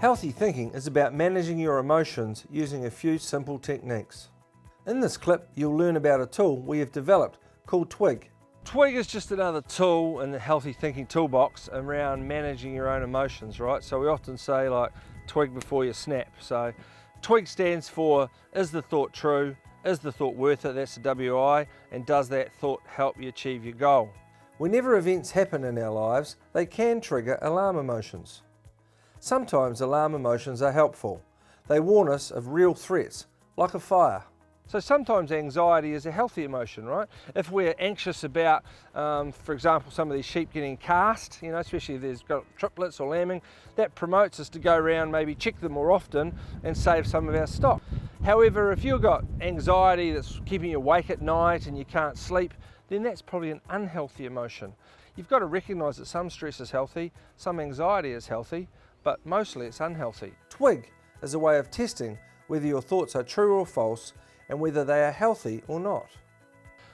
Healthy thinking is about managing your emotions using a few simple techniques. In this clip, you'll learn about a tool we have developed called TWIG. TWIG is just another tool in the healthy thinking toolbox around managing your own emotions, right? So we often say like, twig before you snap. So TWIG stands for, is the thought true? Is the thought worth it? That's the WI. And does that thought help you achieve your goal? Whenever events happen in our lives, they can trigger alarm emotions. Sometimes alarm emotions are helpful. They warn us of real threats, like a fire. So sometimes anxiety is a healthy emotion, right? If we're anxious about, for example, some of these sheep getting cast, especially if there's got triplets or lambing, that promotes us to go around, maybe check them more often and save some of our stock. However, if you've got anxiety that's keeping you awake at night and you can't sleep, then that's probably an unhealthy emotion. You've got to recognise that some stress is healthy, some anxiety is healthy, but mostly it's unhealthy. TWIG is a way of testing whether your thoughts are true or false and whether they are healthy or not.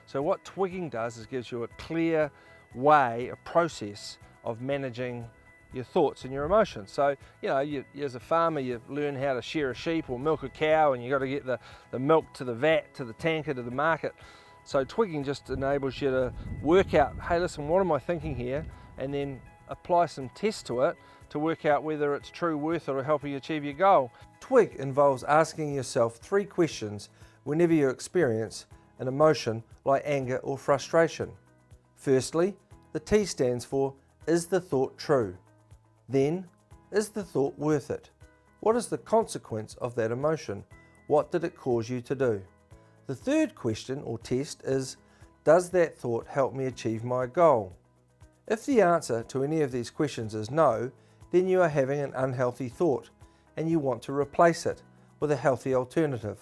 So what twigging does is gives you a clear way, a process of managing your thoughts and your emotions. So, you as a farmer, you learn how to shear a sheep or milk a cow, and you've got to get the milk to the vat, to the tanker, to the market. So twigging just enables you to work out, hey listen, what am I thinking here? And then apply some tests to it to work out whether it's true, worth it, or helping you achieve your goal. TWIG involves asking yourself 3 questions whenever you experience an emotion like anger or frustration. Firstly, the T stands for, is the thought true? Then, is the thought worth it? What is the consequence of that emotion? What did it cause you to do? The third question or test is, does that thought help me achieve my goal? If the answer to any of these questions is no, then you are having an unhealthy thought and you want to replace it with a healthy alternative.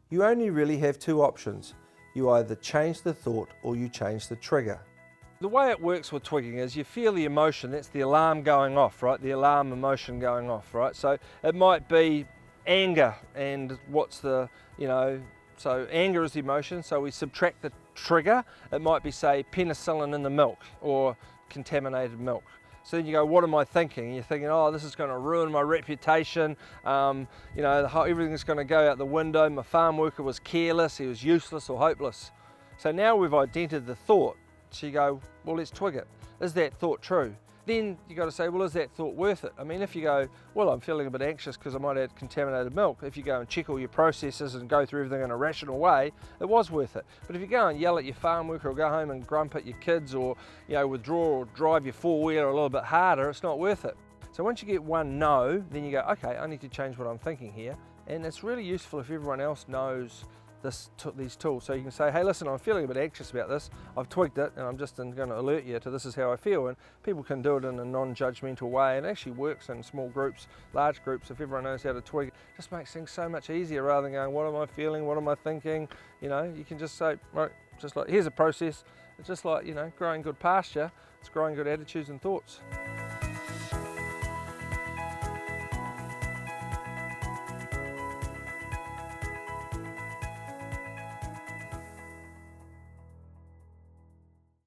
You only really have 2 options. You either change the thought or you change the trigger. The way it works with twigging is you feel the emotion, that's the alarm going off, right? The alarm emotion going off, right? So it might be anger, and what's the, so anger is the emotion, so we subtract the trigger. It might be, say, penicillin in the milk or contaminated milk. So then you go, what am I thinking? And you're thinking, oh, this is going to ruin my reputation. Everything's going to go out the window. My farm worker was careless, he was useless or hopeless. So now we've identified the thought. So you go, well, let's twig it. Is that thought true? Then you got to say, well, is that thought worth it? I mean, if you go, well, I'm feeling a bit anxious because I might have contaminated milk. If you go and check all your processes and go through everything in a rational way, it was worth it. But if you go and yell at your farm worker or go home and grump at your kids or, withdraw or drive your 4-wheeler a little bit harder, it's not worth it. So once you get one no, then you go, okay, I need to change what I'm thinking here. And it's really useful if everyone else knows these tools. So you can say, hey, listen, I'm feeling a bit anxious about this. I've twigged it and I'm just going to alert you to this is how I feel. And people can do it in a non-judgmental way. And it actually works in small groups, large groups. If everyone knows how to twig, it just makes things so much easier rather than going, what am I feeling? What am I thinking? You can just say, right, just like, here's a process. It's just like, growing good pasture. It's growing good attitudes and thoughts.